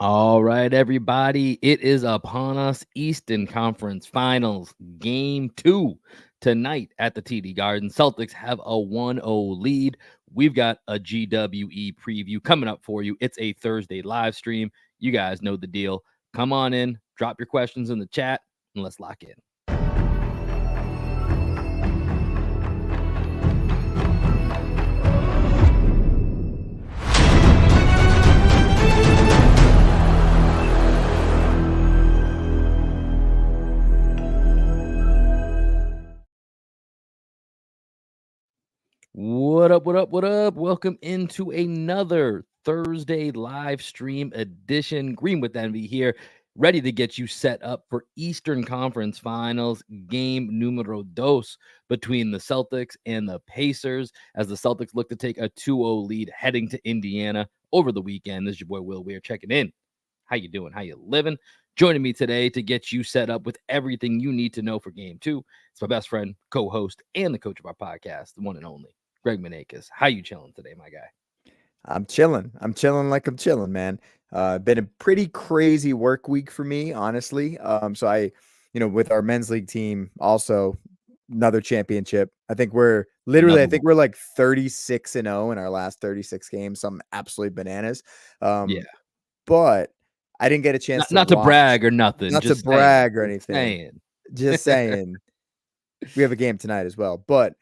All right, everybody. It is upon us. Eastern Conference Finals, Game 2 tonight at the TD Garden. Celtics have a 1-0 lead. We've got a GWE preview coming up for you. It's a Thursday live stream. You guys know the deal. Come on in, drop your questions in the chat, and let's lock in. What up, what up, what up? Welcome into another Thursday live stream edition. Green with Envy here, ready to get you set up for Eastern Conference Finals game numero dos between the Celtics and the Pacers as the Celtics look to take a 2-0 lead heading to Indiana over the weekend. This is your boy Will Weir checking in. How you doing? How you living? Joining me today to get you set up with everything you need to know for game 2. It's my best friend, co-host, and the coach of our podcast, the one and only Greg Manakis. How you chilling today, my guy? I'm chilling. I'm chilling, man. Been a pretty crazy work week for me, honestly. So with our men's league team, also another championship. I think we're like 36-0 in our last 36 games. Some absolute bananas. Yeah. But I didn't get a chance Not to brag or nothing. Not just to brag saying, or anything. Just saying. We have a game tonight as well, but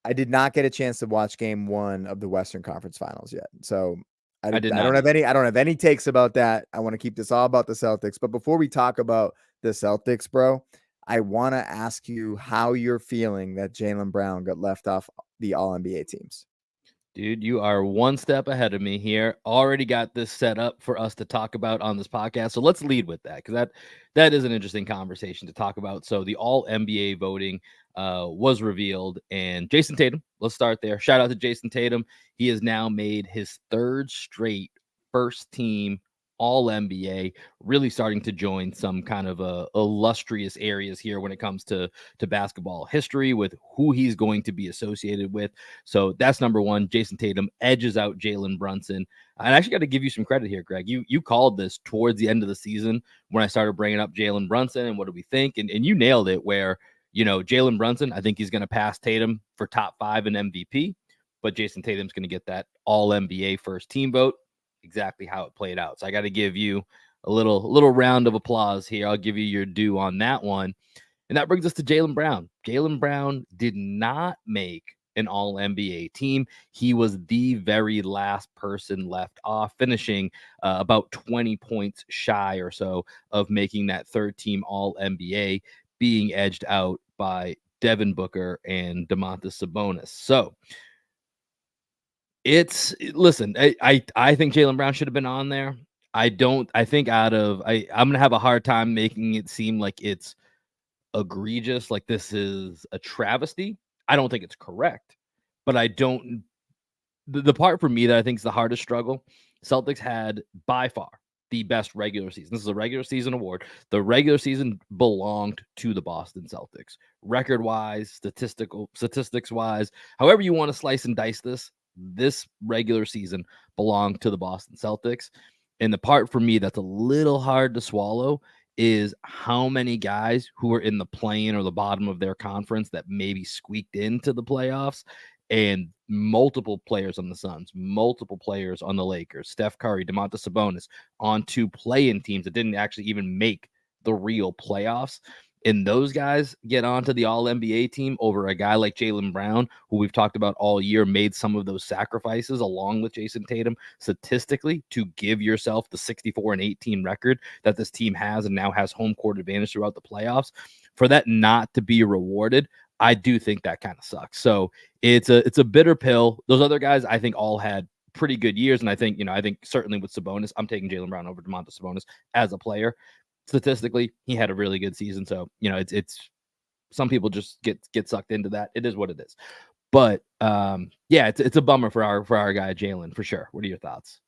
I did not get a chance to watch game 1 of the Western Conference Finals yet. So I don't have any takes about that. I want to keep this all about the Celtics. But before we talk about the Celtics, bro, I want to ask you how you're feeling that Jaylen Brown got left off the All-NBA teams. Dude, you are one step ahead of me here. Already got this set up for us to talk about on this podcast. So let's lead with that, because that is an interesting conversation to talk about. So the All-NBA voting was revealed, and Jason Tatum, let's start there. Shout out to Jason Tatum. He has now made his 3rd straight first team All-NBA, really starting to join some kind of illustrious areas here when it comes to basketball history with who he's going to be associated with. So that's number one. Jason Tatum edges out Jalen Brunson. I actually got to give you some credit here, Greg. You called this towards the end of the season when I started bringing up Jalen Brunson and what do we think, and you nailed it. Where Jalen Brunson, I think he's going to pass Tatum for top 5 in MVP, but Jason Tatum's going to get that All NBA first team vote. Exactly how it played out. So I got to give you a little round of applause here. I'll give you your due on that one. And that brings us to Jaylen Brown. Jaylen Brown did not make an All-NBA team. He was the very last person left off, finishing about 20 points shy or so of making that 3rd team All-NBA, being edged out by Devin Booker and Domantas Sabonis. So listen, I think Jaylen Brown should have been on there. I'm gonna have a hard time making it seem like it's egregious, like this is a travesty. I don't think it's correct, but the part for me that I think is the hardest struggle, Celtics had by far the best regular season. This is a regular season award. The regular season belonged to the Boston Celtics. Record wise, statistics wise, however you want to slice and dice this regular season belonged to the Boston Celtics. And the part for me that's a little hard to swallow is how many guys who are in the play-in or the bottom of their conference that maybe squeaked into the playoffs, and multiple players on the Suns, multiple players on the Lakers, Steph Curry, Domantas Sabonis on 2 play-in teams that didn't actually even make the real playoffs. And those guys get onto the All-NBA team over a guy like Jaylen Brown, who we've talked about all year, made some of those sacrifices along with Jason Tatum statistically to give yourself the 64-18 record that this team has and now has home court advantage throughout the playoffs. For that not to be rewarded, I do think that kind of sucks. So it's a bitter pill. Those other guys, I think, all had pretty good years. And I think certainly with Sabonis, I'm taking Jaylen Brown over Domantas Sabonis as a player. Statistically, he had a really good season. So, it's some people just get sucked into that. It is what it is. But it's a bummer for our guy Jaylen, for sure. What are your thoughts?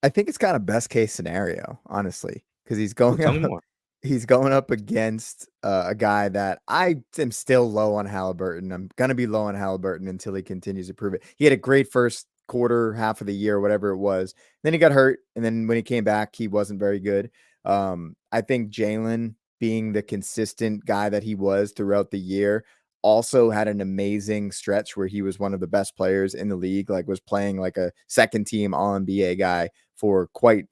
I think it's kind of best case scenario, honestly, because he's going up against a guy that I am still low on Halliburton. I'm going to be low on Halliburton until he continues to prove it. He had a great first quarter, half of the year, whatever it was. Then he got hurt, and then when he came back, he wasn't very good. I think Jalen being the consistent guy that he was throughout the year also had an amazing stretch where he was one of the best players in the league, like was playing like a second team All-NBA guy for quite,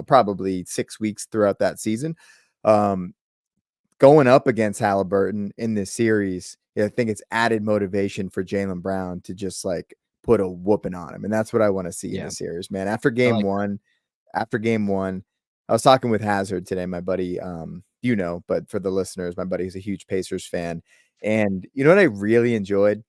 probably 6 weeks throughout that season. Going up against Halliburton in this series, I think it's added motivation for Jaylen Brown to just like put a whooping on him. And that's what I want to see in the series, man. After game one, I was talking with Hazard today, my buddy, but for the listeners, my buddy is a huge Pacers fan. And you know what I really enjoyed?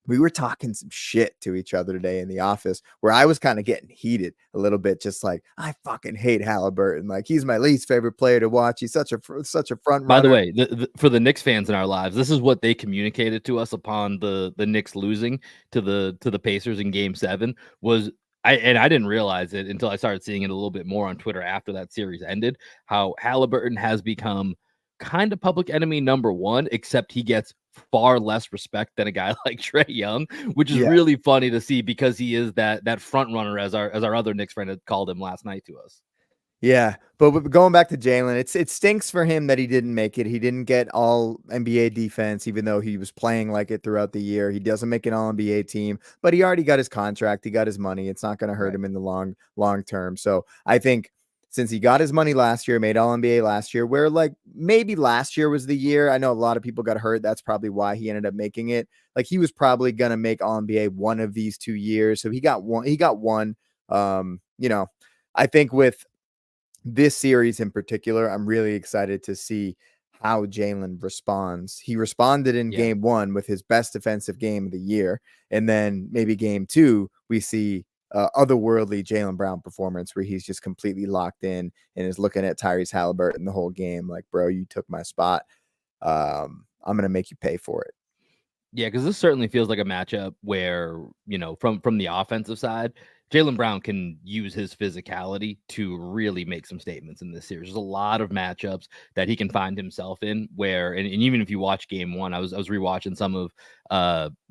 We were talking some shit to each other today in the office where I was kind of getting heated a little bit, just like, I fucking hate Halliburton. Like, he's my least favorite player to watch. He's such a front runner. By the way, for the Knicks fans in our lives, this is what they communicated to us upon the Knicks losing to the Pacers in Game 7 was I didn't realize it until I started seeing it a little bit more on Twitter after that series ended, how Halliburton has become kind of public enemy number one, except he gets far less respect than a guy like Trae Young, which is really funny to see because he is that front runner, as our other Knicks friend had called him last night to us. Yeah, but going back to Jalen, it stinks for him that he didn't make it. He didn't get all NBA defense, even though he was playing like it throughout the year. He doesn't make an all NBA team, but he already got his contract. He got his money. It's not going to hurt him in the long term. So I think since he got his money last year, made all NBA last year, where like maybe last year was the year. I know a lot of people got hurt. That's probably why he ended up making it. Like he was probably going to make all NBA one of these 2 years. So he got one. I think with this series in particular, I'm really excited to see how Jalen responds. He responded in game 1 with his best defensive game of the year. And then maybe game 2, we see otherworldly Jaylen Brown performance where he's just completely locked in and is looking at Tyrese Halliburton the whole game like, bro, you took my spot. I'm going to make you pay for it. Yeah, because this certainly feels like a matchup where, from the offensive side, Jaylen Brown can use his physicality to really make some statements in this series. There's a lot of matchups that he can find himself in where, and even if you watch game 1, I was rewatching some of,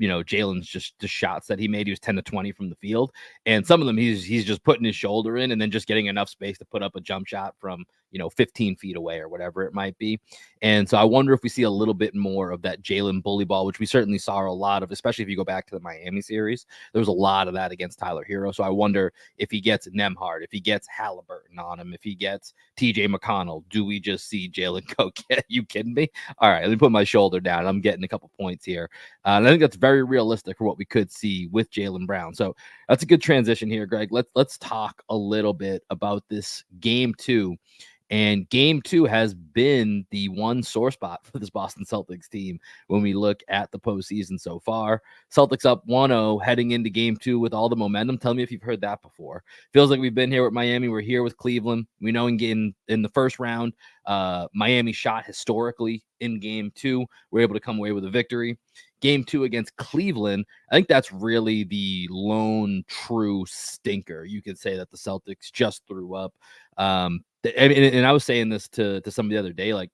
Jalen's just the shots that he made. He was 10 to 20 from the field. And some of them he's just putting his shoulder in and then just getting enough space to put up a jump shot from, 15 feet away or whatever it might be. And so I wonder if we see a little bit more of that Jalen bully ball, which we certainly saw a lot of, especially if you go back to the Miami series. There was a lot of that against Tyler Hero. So I wonder if he gets Nembhard, if he gets Halliburton on him, if he gets TJ McConnell, do we just see Jalen go, you kidding me? All right, let me put my shoulder down. I'm getting a couple points here. And I think that's very realistic for what we could see with Jaylen Brown. So that's a good transition here, Greg. Let's talk a little bit about this game 2. And game 2 has been the one sore spot for this Boston Celtics team when we look at the postseason so far. Celtics up 1-0 heading into game 2 with all the momentum. Tell me if you've heard that before. Feels like we've been here with Miami. We're here with Cleveland. We know in the first round, Miami shot historically in game 2. We're able to come away with a victory. Game 2 against Cleveland, I think that's really the lone true stinker. You could say that the Celtics just threw up. And I was saying this to somebody the other day, like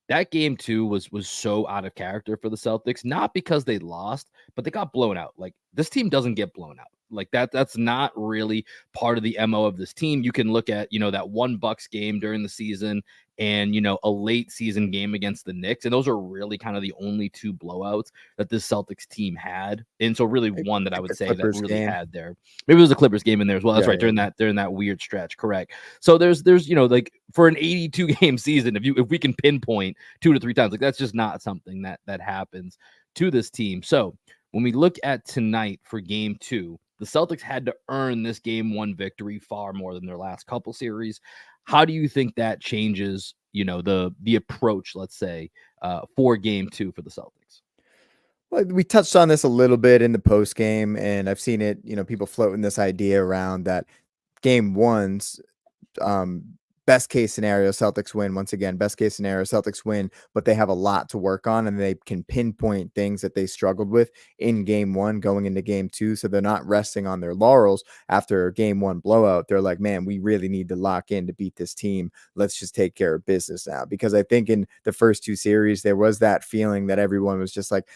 that game 2 was so out of character for the Celtics, not because they lost, but they got blown out. Like this team doesn't get blown out. Like that's not really part of the MO of this team. You can look at, that one Bucks game during the season and, a late season game against the Knicks. And those are really kind of the only 2 blowouts that this Celtics team had. And so really one that I would say that really had there. Maybe it was a Clippers game in there as well. That's right. During that weird stretch. Correct. So there's, like for an 82 game season, if we can pinpoint 2 to 3 times, like that's just not something that happens to this team. So when we look at tonight for game 2, the Celtics had to earn this game 1 victory far more than their last couple series. How do you think that changes, the approach, let's say, for game 2 for the Celtics? Well, we touched on this a little bit in the post game, and I've seen it, people floating this idea around that game 1's best case scenario, Celtics win. Once again, best case scenario, Celtics win, but they have a lot to work on and they can pinpoint things that they struggled with in game 1 going into game 2. So they're not resting on their laurels after game 1 blowout. They're like, man, we really need to lock in to beat this team. Let's just take care of business now. Because I think in the first 2 series, there was that feeling that everyone was just like,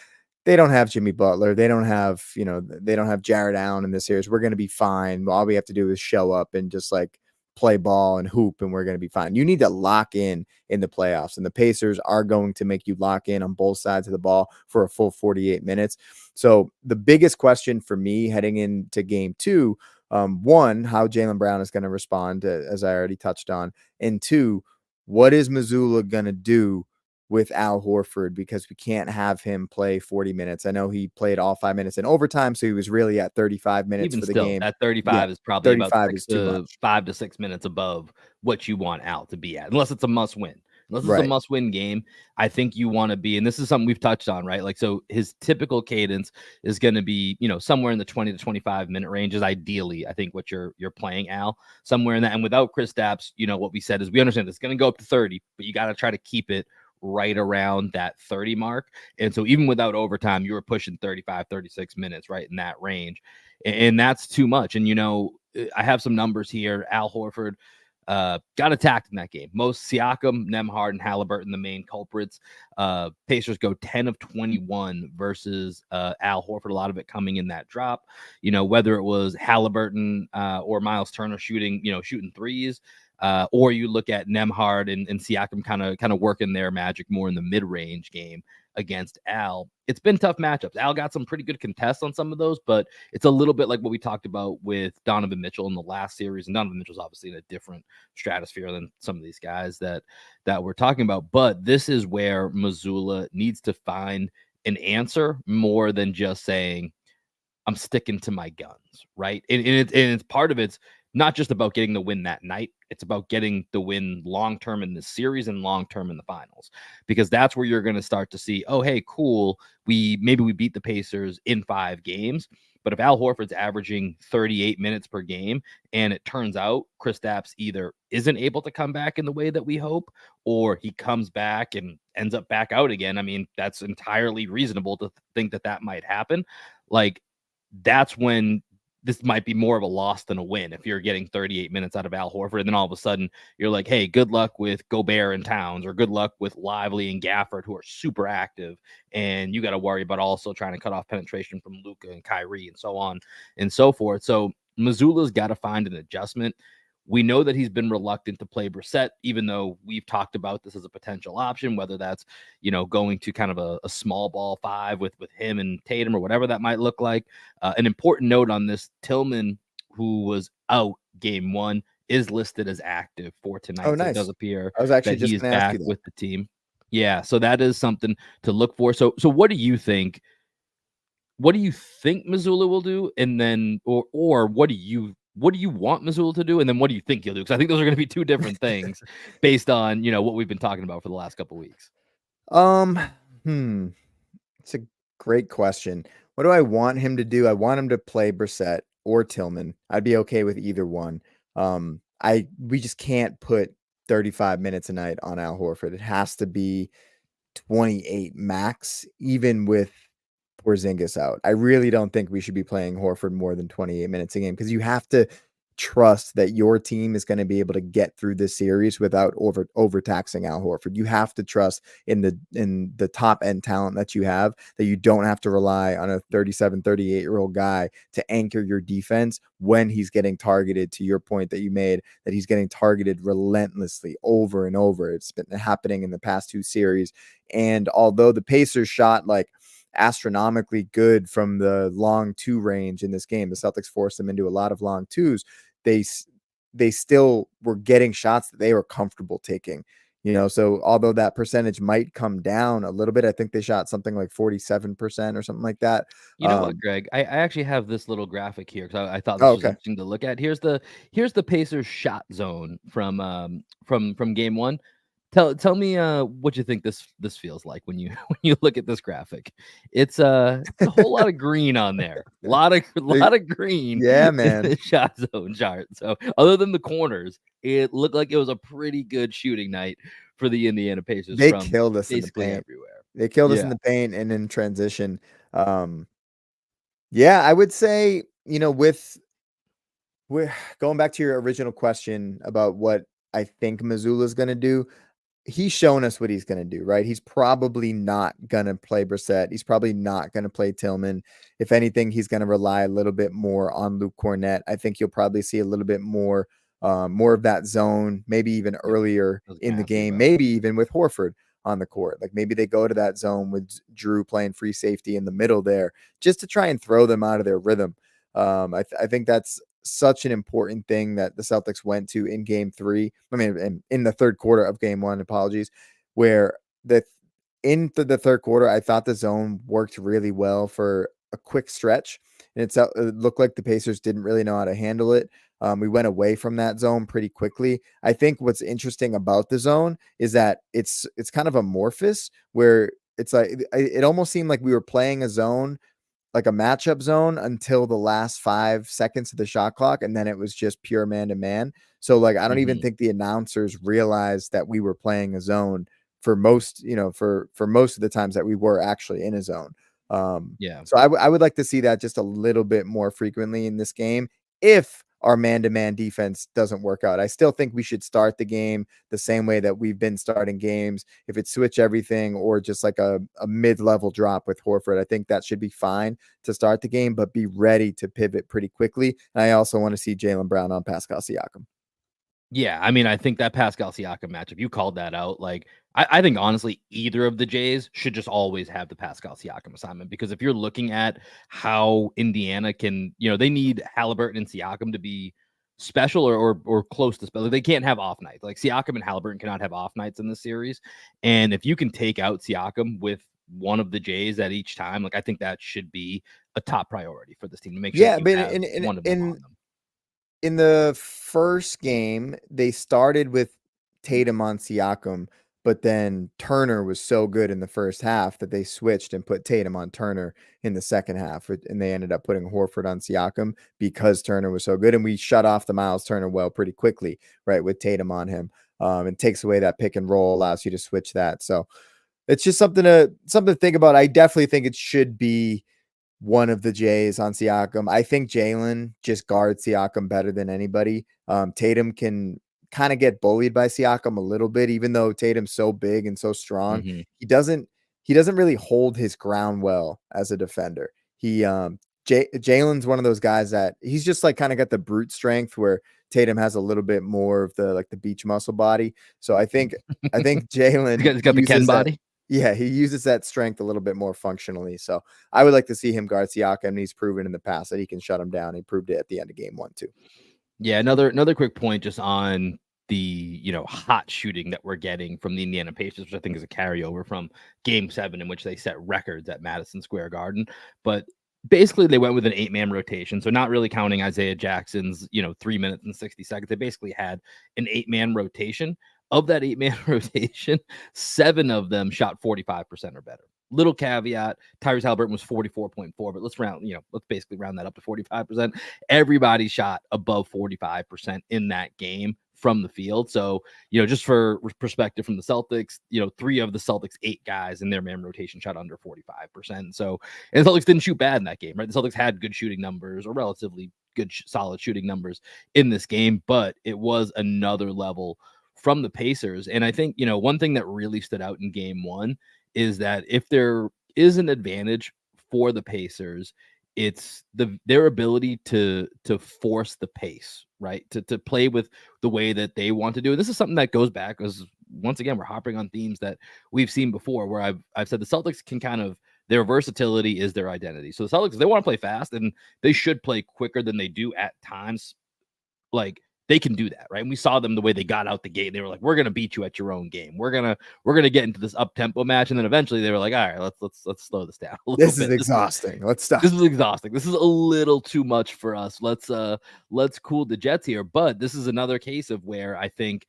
they don't have Jimmy Butler. They don't have, they don't have Jared Allen in this series. We're going to be fine. All we have to do is show up and just like play ball and hoop, and we're going to be fine. You need to lock in the playoffs, and the Pacers are going to make you lock in on both sides of the ball for a full 48 minutes. So the biggest question for me heading into game 2, one, how Jaylen Brown is going to respond, as I already touched on, and two, what is Missoula going to do with Al Horford, because we can't have him play 40 minutes. I know he played all 5 minutes in overtime, so he was really at 35 minutes Even for the still, game. that Yeah, 35 is probably about 35 is too much. 5 to 6 minutes above what you want Al to be at, unless it's a must win. Unless it's a Right. must-win game, I think you want to be, and this is something we've touched on, right? Like, so his typical cadence is going to be, somewhere in the 20 to 25 minute range is ideally, I think, what you're playing Al, somewhere in that. And without Kristaps, what we said is we understand it's going to go up to 30, but you got to try to keep it right around that 30 mark. And so even without overtime, you were pushing 35, 36 minutes, right in that range. And that's too much. And, I have some numbers here. Al Horford got attacked in that game. Most Siakam, Nembhard, and Halliburton, the main culprits. Pacers go 10 of 21 versus Al Horford, a lot of it coming in that drop. Whether it was Halliburton or Miles Turner shooting threes, or you look at Nembhard and Siakam kind of working their magic more in the mid-range game against Al. It's been tough matchups. Al got some pretty good contests on some of those, but it's a little bit like what we talked about with Donovan Mitchell in the last series. And Donovan Mitchell's obviously in a different stratosphere than some of these guys that we're talking about. But this is where Missoula needs to find an answer more than just saying, I'm sticking to my guns, right? And it's part of it's not just about getting the win that night. It's about getting the win long-term in the series and long-term in the finals, because that's where you're going to start to see, oh, hey, cool. Maybe we beat the Pacers in 5 games, but if Al Horford's averaging 38 minutes per game and it turns out Kristaps either isn't able to come back in the way that we hope, or he comes back and ends up back out again, I mean, that's entirely reasonable to think that might happen. Like, that's when this might be more of a loss than a win if you're getting 38 minutes out of Al Horford. And then all of a sudden you're like, hey, good luck with Gobert and Towns, or good luck with Lively and Gafford, who are super active. And you got to worry about also trying to cut off penetration from Luka and Kyrie and so on and so forth. So Missoula's got to find an adjustment. We know that he's been reluctant to play Brissett, even though we've talked about this as a potential option, whether that's, going to kind of a small ball 5 with him and Tatum or whatever that might look like. An important note on this, Tillman, who was out game 1, is listed as active for tonight. Oh, So it nice. does appear I was actually that just he's going to ask you back that. with the team. Yeah, so that is something to look for. So what do you think? What do you think Missoula will do? And then, or what do you want Missoula to do? And then what do you think he'll do? Because I think those are going to be 2 different things based on, what we've been talking about for the last couple of weeks. It's a great question. What do I want him to do? I want him to play Brissett or Tillman. I'd be okay with either one. We just can't put 35 minutes a night on Al Horford. It has to be 28 max, even with Porzingis out. I really don't think we should be playing Horford more than 28 minutes a game, because you have to trust that your team is going to be able to get through this series without overtaxing Al Horford. You have to trust in the top end talent that you have, that you don't have to rely on a 37, 38-year-old guy to anchor your defense when he's getting targeted, to your point that you made, that he's getting targeted relentlessly over and over. It's been happening in the past 2 series. And although the Pacers shot like astronomically good from the long 2 range in this game, the Celtics forced them into a lot of long 2s. They still were getting shots that they were comfortable taking. So although that percentage might come down a little bit, I think they shot something like 47% or something like that. You know what, Greg? I actually have this little graphic here because I thought Oh, this was okay. interesting to look at. Here's the Pacers shot zone from game 1. Tell me what you think this feels like when you when you look at this graphic. It's a whole lot of green on there. Lot of green Yeah, in man. the shot zone chart. So other than the corners, it looked like it was a pretty good shooting night for the Indiana Pacers They from killed us in the basically paint. everywhere. They killed us in Yeah. the paint and in transition. Yeah, I would say, with we're going back to your original question about what I think Missoula's going to do. he's shown us what he's going to do, right? He's probably not going to play Brissett. He's probably not going to play Tillman. If anything, he's going to rely a little bit more on Luke Cornett. I think you'll probably see a little bit more of that zone, maybe even earlier in the game, maybe even with Horford on the court. Like maybe they go to that zone with Drew playing free safety in the middle there just to try and throw them out of their rhythm. I think that's such an important thing that the Celtics went to in game 3. I mean, in the third quarter of game 1, apologies, where in the third quarter, I thought the zone worked really well for a quick stretch. And it looked like the Pacers didn't really know how to handle it. We went away from that zone pretty quickly. I think what's interesting about the zone is that it's kind of amorphous, where it's like it almost seemed like we were playing a zone, like a matchup zone, until the last 5 seconds of the shot clock, and then it was just pure man-to-man. So like I don't even think the announcers realized that we were playing a zone for most, for most of the times that we were actually in a zone. So I would like to see that just a little bit more frequently in this game if our man-to-man defense doesn't work out. I still think we should start the game the same way that we've been starting games. If it's switch everything or just like a mid-level drop with Horford, I think that should be fine to start the game, but be ready to pivot pretty quickly. And I also want to see Jaylen Brown on Pascal Siakam. Yeah, I mean, I think that Pascal Siakam matchup, you called that out. Like, I think honestly, either of the Jays should just always have the Pascal Siakam assignment, because if you're looking at how Indiana can, they need Halliburton and Siakam to be special or close to special. They can't have off nights. Like Siakam and Halliburton cannot have off nights in this series. And if you can take out Siakam with one of the Jays at each time, like I think that should be a top priority for this team to make sure but one of them on them. In the first game, they started with Tatum on Siakam, but then Turner was so good in the first half that they switched and put Tatum on Turner in the second half. And they ended up putting Horford on Siakam because Turner was so good. And we shut off the Miles Turner well pretty quickly, right, with Tatum on him. And takes away that pick and roll, allows you to switch that. So it's just something to think about. I definitely think it should be one of the Jays on Siakam. I think Jaylen just guards Siakam better than anybody. Tatum can kind of get bullied by Siakam a little bit, even though Tatum's so big and so strong. Mm-hmm. He doesn't really hold his ground well as a defender. Jaylen's one of those guys that he's just like kind of got the brute strength, where Tatum has a little bit more of the beach muscle body. So I think Jaylen he's got the Ken body. Yeah, he uses that strength a little bit more functionally. So I would like to see him guard Siakam, and he's proven in the past that he can shut him down. He proved it at the end of game 1 too. Yeah, another quick point just on the hot shooting that we're getting from the Indiana Pacers, which I think is a carryover from game 7, in which they set records at Madison Square Garden. But basically they went with an 8-man rotation. So not really counting Isaiah Jackson's 3 minutes and 60 seconds. They basically had an 8-man rotation. Of that 8-man rotation, 7 of them shot 45% or better. Little caveat, Tyrese Halliburton was 44.4, but let's basically round that up to 45%. Everybody shot above 45% in that game from the field. So, just for perspective from the Celtics, 3 of the Celtics 8 guys in their man rotation shot under 45%. So, and the Celtics didn't shoot bad in that game, right? The Celtics had good shooting numbers, or relatively good, solid shooting numbers in this game, but it was another level from the Pacers. And I think, one thing that really stood out in game 1 is that if there is an advantage for the Pacers, it's their ability to force the pace, right? To play with the way that they want to do. And this is something that goes back, because once again, we're hopping on themes that we've seen before, where I've said the Celtics can kind of, their versatility is their identity. So the Celtics, they want to play fast, and they should play quicker than they do at times. Like, they can do that, right? And we saw them the way they got out the gate. They were like, "We're gonna beat you at your own game. We're gonna get into this up tempo match." And then eventually they were like, "All right, let's slow this down a little bit. This is exhausting. Let's stop. This is exhausting. This is a little too much for us. Let's cool the jets here." But this is another case of where I think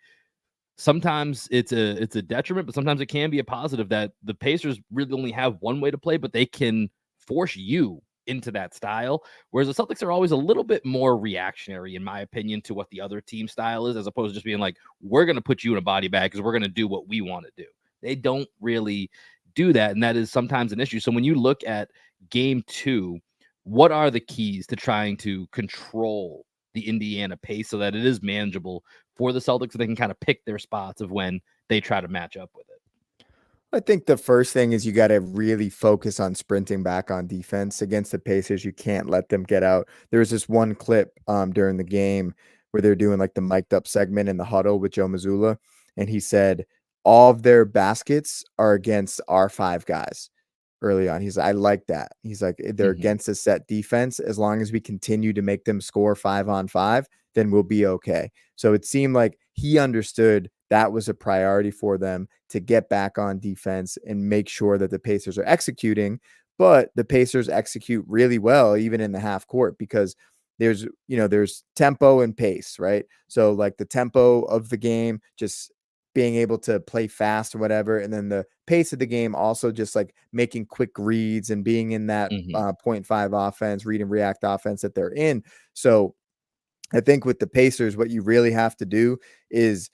sometimes it's a detriment, but sometimes it can be a positive, that the Pacers really only have one way to play, but they can force you into that style, whereas the Celtics are always a little bit more reactionary, in my opinion, to what the other team style is, as opposed to just being like, we're going to put you in a body bag because we're going to do what we want to do. They don't really do that, and that is sometimes an issue. So when you look at game 2, what are the keys to trying to control the Indiana pace so that it is manageable for the Celtics so they can kind of pick their spots of when they try to match up with it? I think the first thing is you got to really focus on sprinting back on defense against the Pacers. You can't let them get out. There was this one clip during the game where they're doing like the mic'd up segment in the huddle with Joe Mazzulla, and he said all of their baskets are against our 5 guys early on. He's like, I like that. He's like, they're against a set defense. As long as we continue to make them score 5-on-5, then we'll be okay. So it seemed like he understood that was a priority for them to get back on defense and make sure that the Pacers are executing. But the Pacers execute really well, even in the half court, because there's tempo and pace, right? So like the tempo of the game, just being able to play fast or whatever. And then the pace of the game, also just like making quick reads and being in that 0.5 offense, read and react offense that they're in. So I think with the Pacers, what you really have to do is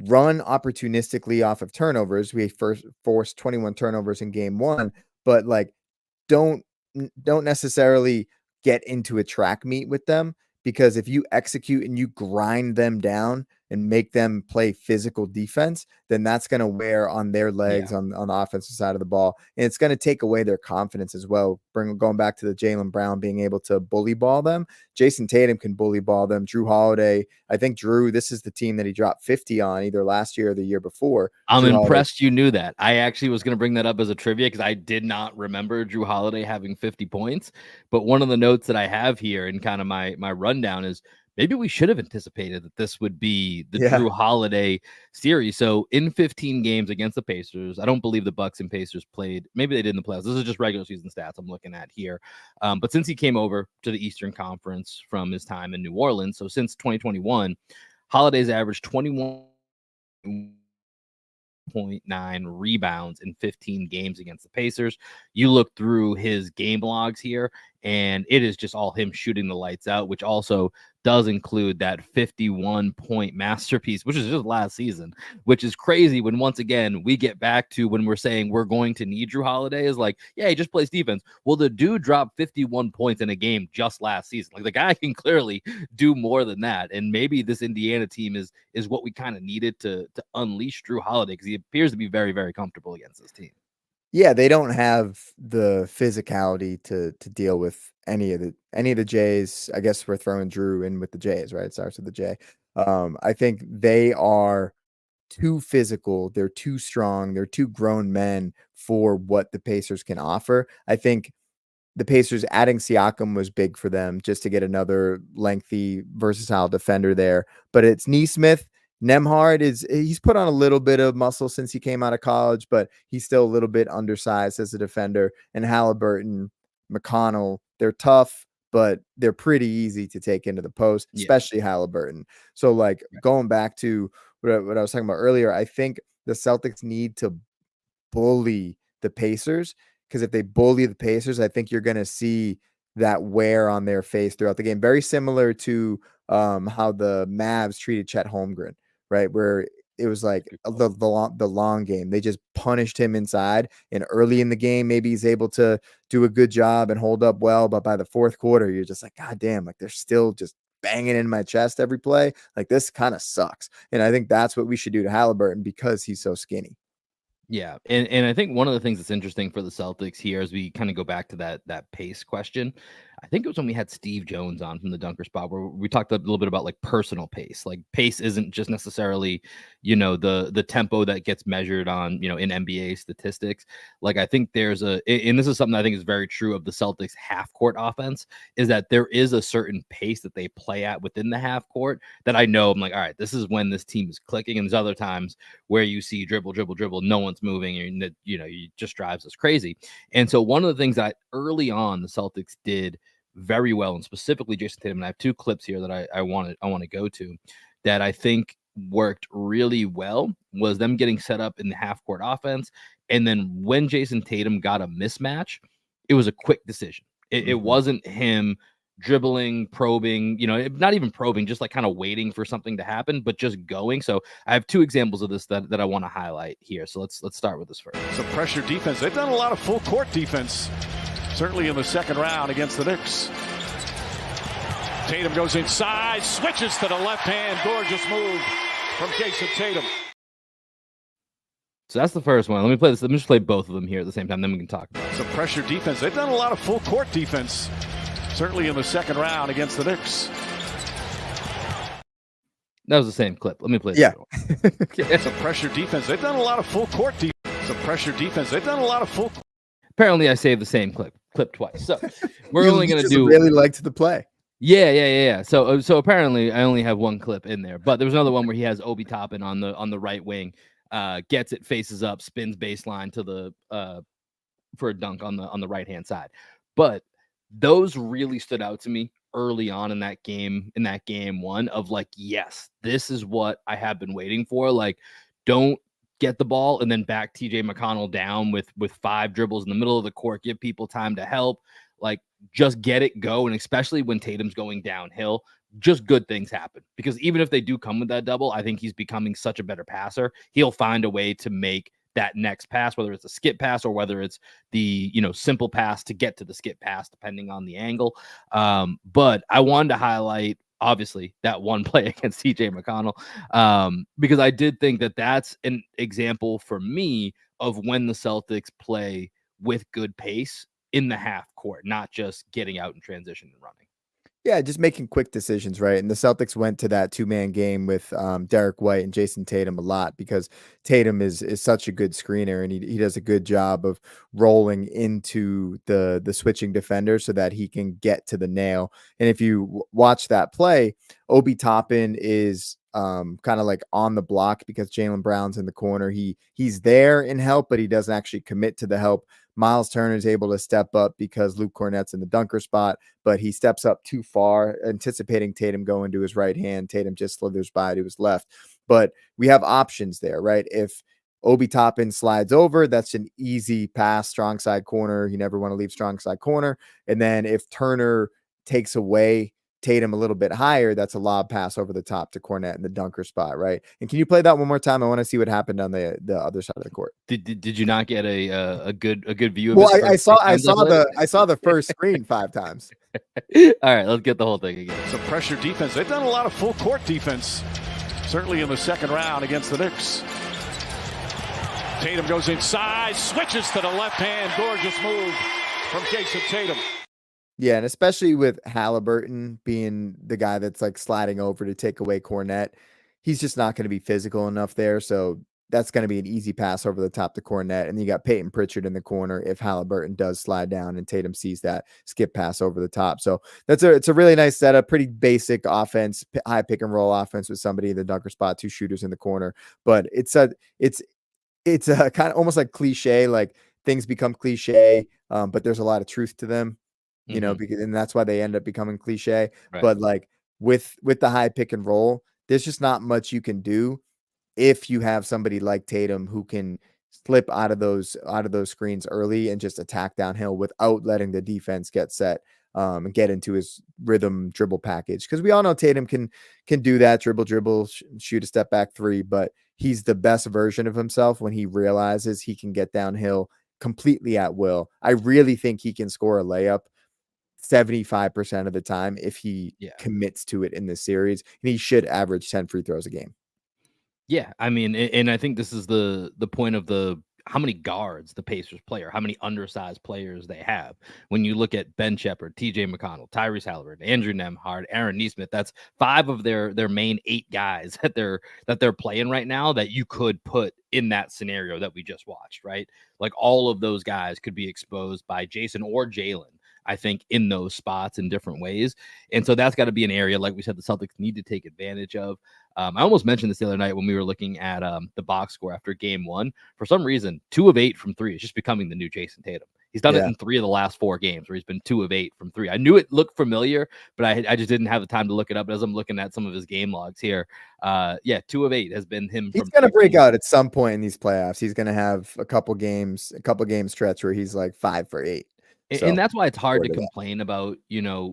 run opportunistically off of turnovers. We first forced 21 turnovers in game 1, but like don't necessarily get into a track meet with them, because if you execute and you grind them down and make them play physical defense, then that's going to wear on their legs on the offensive side of the ball. And it's going to take away their confidence as well. Going back to the Jaylen Brown being able to bully ball them. Jason Tatum can bully ball them. Jrue Holiday, I think this is the team that he dropped 50 on either last year or the year before. I'm impressed you knew that. I actually was going to bring that up as a trivia because I did not remember Jrue Holiday having 50 points. But one of the notes that I have here in kind of my rundown is maybe we should have anticipated that this would be the Jrue Holiday series. So in 15 games against the Pacers, I don't believe the Bucks and Pacers played. Maybe they did in the playoffs. This is just regular season stats I'm looking at here. But since he came over to the Eastern Conference from his time in New Orleans, so since 2021, Holiday's averaged 21.9 rebounds in 15 games against the Pacers. You look through his game logs here, and it is just all him shooting the lights out, which also does include that 51-point masterpiece, which is just last season, which is crazy when, once again, we get back to when we're saying we're going to need Jrue Holiday is like, yeah, he just plays defense. Well, the dude dropped 51 points in a game just last season. Like, the guy can clearly do more than that. And maybe this Indiana team is what we kind of needed to unleash Jrue Holiday, because he appears to be very, very comfortable against this team. Yeah, they don't have the physicality to deal with any of the Jays. I guess we're throwing Jrue in with the Jays, right? It starts with the J. I think they are too physical. They're too strong. They're too grown men for what the Pacers can offer. I think the Pacers adding Siakam was big for them just to get another lengthy, versatile defender there. But it's Nesmith. Nembhard he's put on a little bit of muscle since he came out of college, but he's still a little bit undersized as a defender. And Halliburton, McConnell, they're tough, but they're pretty easy to take into the post, especially Halliburton. So like going back to what I was talking about earlier, I think the Celtics need to bully the Pacers, because if they bully the Pacers, I think you're going to see that wear on their face throughout the game. Very similar to how the Mavs treated Chet Holmgren, right? Where it was like the long game. They just punished him inside, and early in the game, maybe he's able to do a good job and hold up well. But by the fourth quarter, you're just like, God damn, like they're still just banging in my chest every play. Like, this kind of sucks. And I think that's what we should do to Halliburton, because he's so skinny. Yeah, and I think one of the things that's interesting for the Celtics here, as we kind of go back to that pace question, I think it was when we had Steve Jones on from the Dunker Spot, where we talked a little bit about like personal pace. Like, pace isn't just necessarily, the tempo that gets measured on, in NBA statistics. Like, I think there's and this is something I think is very true of the Celtics half court offense, is that there is a certain pace that they play at within the half court that I know I'm like, all right, this is when this team is clicking. And there's other times where you see dribble, no one's moving, and it just drives us crazy. And so one of the things that early on the Celtics did very well, and specifically Jason Tatum, and I have two clips here that I want to go to that I think worked really well, was them getting set up in the half court offense. And then when Jason Tatum got a mismatch, it was a quick decision. It wasn't him dribbling, probing, not even probing, just like kind of waiting for something to happen, but just going. So I have two examples of this that I want to highlight here. So let's start with this first. Some pressure defense. They've done a lot of full court defense, certainly in the second round against the Knicks. Tatum goes inside, switches to the left hand. Gorgeous move from Jason Tatum. So that's the first one. Let me play this. Let me just play both of them here at the same time. Then we can talk about it. Some pressure defense. They've done a lot of full court defense, certainly in the second round against the Knicks. That was the same clip. Let me play this. Yeah. Some pressure defense. They've done a lot of full court defense. Some pressure defense. They've done a lot of full. Apparently, I saved the same clip twice. So we're only going to do. Really liked the play. Yeah. So apparently, I only have one clip in there, but there was another one where he has Obi Toppin on the right wing, gets it, faces up, spins baseline to the for a dunk on the right hand side. But those really stood out to me early on in that game one of like, yes, this is what I have been waiting for. Like, don't get the ball and then back TJ McConnell down with 5 dribbles in the middle of the court, give people time to help, like just get it go. And especially when Tatum's going downhill, just good things happen, because even if they do come with that double, I think he's becoming such a better passer. He'll find a way to make that next pass, whether it's a skip pass or whether it's the, simple pass to get to the skip pass, depending on the angle. But I wanted to highlight, obviously, that one play against TJ McConnell, because I did think that that's an example for me of when the Celtics play with good pace in the half court, not just getting out in transition and running. Yeah, just making quick decisions, right? And the Celtics went to that 2-man game with Derek White and Jason Tatum a lot, because Tatum is such a good screener, and he does a good job of rolling into the switching defender so that he can get to the nail. And if you watch that play, Obi Toppin is kind of like on the block because Jaylen Brown's in the corner. He's there in help, but he doesn't actually commit to the help. Miles Turner is able to step up because Luke Cornett's in the dunker spot, but he steps up too far, anticipating Tatum going to his right hand. Tatum just slithers by to his left. But we have options there, right? If Obi Toppin slides over, that's an easy pass, strong side corner. You never want to leave strong side corner. And then if Turner takes away Tatum a little bit higher, that's a lob pass over the top to Cornette in the dunker spot, right? And can you play that one more time? I want to see what happened on the other side of the court. Did you not get a good view of it? Well, I saw the first screen 5 times. All right, let's get the whole thing again. Some pressure defense. They've done a lot of full court defense, certainly in the second round against the Knicks. Tatum goes inside, switches to the left hand. Gorgeous move from Jason Tatum. Yeah, and especially with Halliburton being the guy that's like sliding over to take away Cornette, he's just not going to be physical enough there. So that's going to be an easy pass over the top to Cornette. And you got Peyton Pritchard in the corner if Halliburton does slide down and Tatum sees that skip pass over the top. So it's a really nice setup, pretty basic offense, high pick and roll offense with somebody in the dunker spot, 2 shooters in the corner. But it's a kind of almost like cliche, like things become cliche, but there's a lot of truth to them. Because, and that's why they end up becoming cliche. Right. But like with the high pick and roll, there's just not much you can do if you have somebody like Tatum who can slip out of those screens early and just attack downhill without letting the defense get set and get into his rhythm dribble package. Because we all know Tatum can do that, dribble, shoot a step back 3, but he's the best version of himself when he realizes he can get downhill completely at will. I really think he can score a layup 75% of the time if he commits to it in this series, and he should average 10 free throws a game. Yeah, I mean, and I think this is the point of how many guards the Pacers play, or how many undersized players they have. When you look at Ben Shepherd, TJ McConnell, Tyrese Halliburton, Andrew Nembhard, Aaron Nesmith, that's 5 of their main 8 guys that they're playing right now that you could put in that scenario that we just watched, right? Like all of those guys could be exposed by Jason or Jalen, I think, in those spots in different ways. And so that's got to be an area, like we said, the Celtics need to take advantage of. I almost mentioned this the other night when we were looking at the box score after game 1. For some reason, 2 of 8 from 3 is just becoming the new Jason Tatum. He's done it in 3 of the last 4 games where he's been 2 of 8 from 3. I knew it looked familiar, but I just didn't have the time to look it up. As I'm looking at some of his game logs here, 2 of 8 has been him. He's going to break out at some point in these playoffs. He's going to have a couple game stretch where he's like 5 for 8. So, and that's why it's hard to complain about,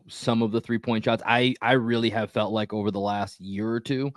some of the 3-point shots. I really have felt like over the last year or two,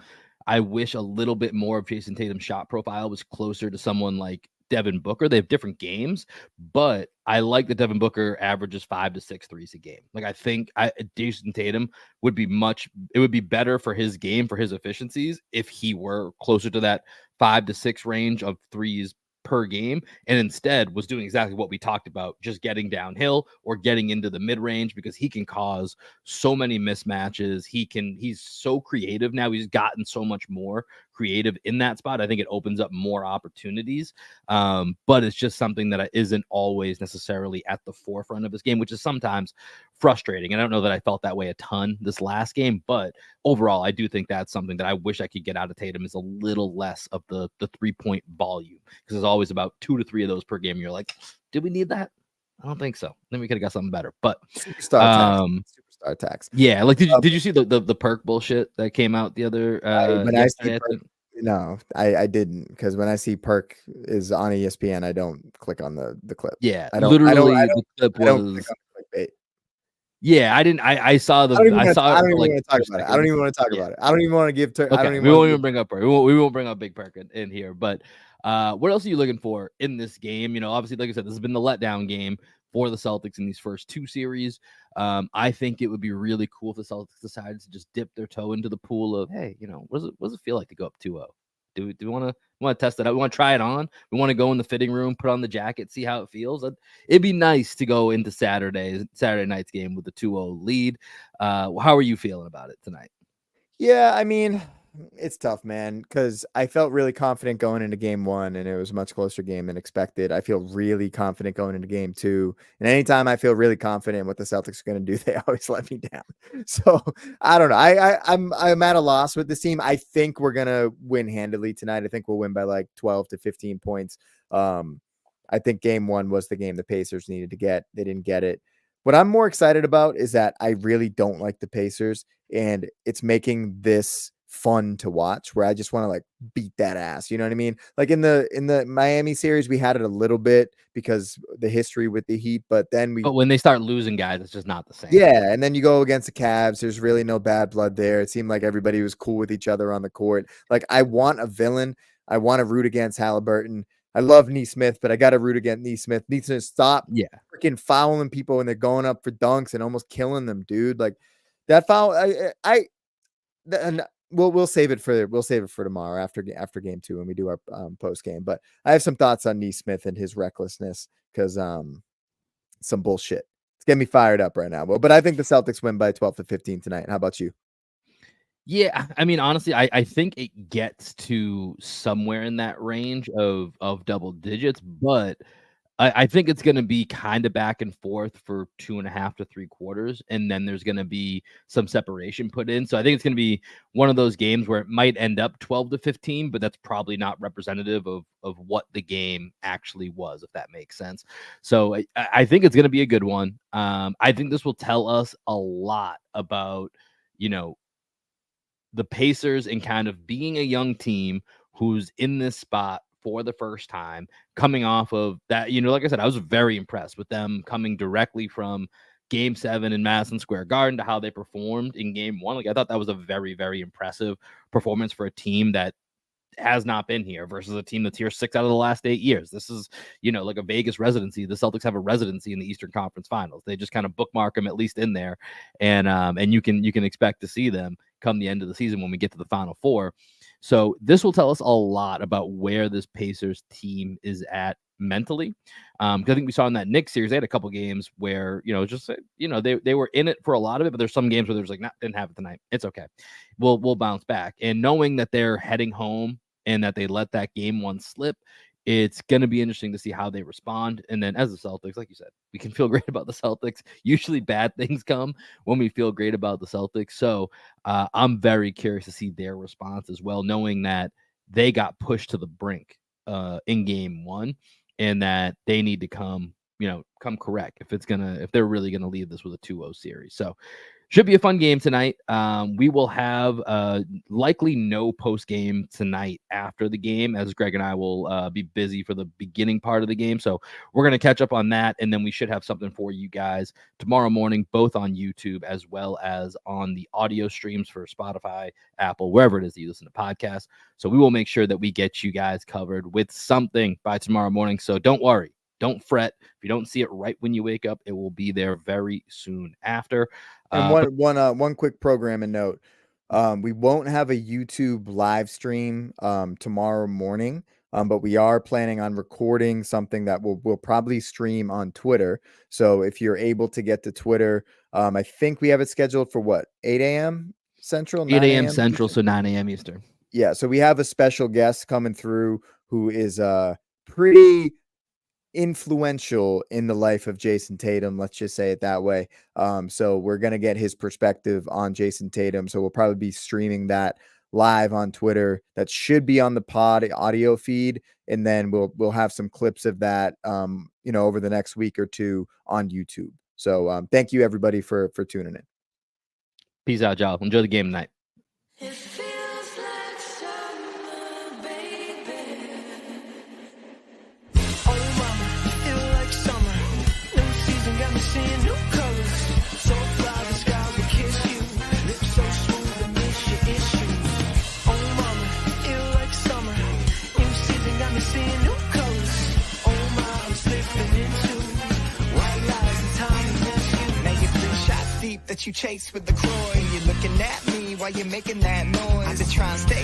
I wish a little bit more of Jason Tatum's shot profile was closer to someone like Devin Booker. They have different games, but I like that Devin Booker averages 5 to 6 threes a game. Like I think Jason Tatum would be better for his game, for his efficiencies, if he were closer to that 5 to 6 range of threes per game, and instead was doing exactly what we talked about, just getting downhill or getting into the mid-range, because he can cause so many mismatches. He's so creative now. He's gotten so much more creative in that spot. I think it opens up more opportunities, but it's just something that isn't always necessarily at the forefront of his game, which is sometimes frustrating. And I don't know that I felt that way a ton this last game, but overall, I do think that's something that I wish I could get out of Tatum, is a little less of the 3-point volume, because it's always about 2 to 3 of those per game. You're like, did we need that? I don't think so. Then we could have got something better. But superstar tax. Yeah, like did you see the perk bullshit that came out the other No, I didn't, because when I see perk is on ESPN, I don't click on the clip. Yeah, I don't the clip was. Click on clickbait. Yeah, I didn't. I saw the. I don't even want to talk about it. I don't even want to talk about it. I don't even want to give. Okay, we won't even bring up perk. We won't bring up big perk in here. But what else are you looking for in this game? You know, obviously, like I said, this has been the letdown game for the Celtics in these first 2 series. I think it would be really cool if the Celtics decided to just dip their toe into the pool of, hey, you know, what does it feel like to go up 2-0? Do we want to test it out? We want to try it on. We want to go in the fitting room, put on the jacket, see how it feels. It'd be nice to go into Saturday night's game with the 2-0 lead. How are you feeling about it tonight? Yeah, I mean, it's tough, man, because I felt really confident going into game 1, and it was a much closer game than expected. I feel really confident going into game 2, and anytime I feel really confident what the Celtics are going to do, they always let me down. So I don't know. I'm at a loss with this team. I think we're gonna win handily tonight. I think we'll win by like 12 to 15 points. I think game 1 was the game the Pacers needed to get. They didn't get it. What I'm more excited about is that I really don't like the Pacers, and it's making this fun to watch, where I just want to like beat that ass. You know what I mean? Like in the Miami series, we had it a little bit because the history with the Heat, but when they start losing guys, it's just not the same. Yeah, and then you go against the Cavs. There's really no bad blood there. It seemed like everybody was cool with each other on the court. Like, I want a villain. I want to root against Halliburton. I love Neesmith, but I got to root against Neesmith. Needs to stop freaking fouling people when they're going up for dunks and almost killing them, dude. Like that foul. We'll save it for tomorrow after game 2 when we do our post game. But I have some thoughts on Neesmith and his recklessness, because some bullshit. It's getting me fired up right now. But I think the Celtics win by 12 to 15 tonight. How about you? Yeah, I mean, honestly, I think it gets to somewhere in that range of double digits, but I think it's going to be kind of back and forth for 2.5 to 3 quarters, and then there's going to be some separation put in. So I think it's going to be one of those games where it might end up 12 to 15, but that's probably not representative of what the game actually was, if that makes sense. So I think it's going to be a good one. I think this will tell us a lot about, you know, the Pacers and kind of being a young team who's in this spot for the first time, coming off of that. You know, like I said, I was very impressed with them coming directly from game 7 in Madison Square Garden to how they performed in game 1. Like, I thought that was a very, very impressive performance for a team that has not been here versus a team that's here 6 out of the last 8 years. This is, you know, like a Vegas residency. The Celtics have a residency in the Eastern Conference Finals. They just kind of bookmark them at least in there, and you can expect to see them come the end of the season when we get to the Final Four. So this will tell us a lot about where this Pacers team is at mentally. I think we saw in that Knicks series, they had a couple games where, you know, just, you know, they were in it for a lot of it, but there's some games where there's like, didn't have it tonight. It's okay. We'll bounce back. And knowing that they're heading home and that they let that game 1 slip, it's going to be interesting to see how they respond. And then as the Celtics, like you said, we can feel great about the Celtics. Usually bad things come when we feel great about the Celtics. So I'm very curious to see their response as well, knowing that they got pushed to the brink in game 1 and that they need to come correct if they're really going to leave this with a 2-0 series. So should be a fun game tonight. We will have likely no post game tonight after the game, as Greg and I will be busy for the beginning part of the game. So we're going to catch up on that, and then we should have something for you guys tomorrow morning, both on YouTube as well as on the audio streams for Spotify, Apple, wherever it is that you listen to podcasts. So we will make sure that we get you guys covered with something by tomorrow morning. So don't worry. Don't fret. If you don't see it right when you wake up, it will be there very soon after. And one quick programming note. We won't have a YouTube live stream tomorrow morning, but we are planning on recording something that we'll probably stream on Twitter. So if you're able to get to Twitter, I think we have it scheduled for 8 a.m. Central? 8 a.m. Central, so 9 a.m. Eastern. Yeah, so we have a special guest coming through who is pretty influential in the life of Jason Tatum. Let's just say it that way. So we're going to get his perspective on Jason Tatum. So we'll probably be streaming that live on Twitter. That should be on the pod audio feed. And then we'll have some clips of that, over the next week or two on YouTube. So thank you everybody for tuning in. Peace out, y'all. Enjoy the game tonight. That you chase with the Croy. You're looking at me while you're making that noise. I've been trying to stay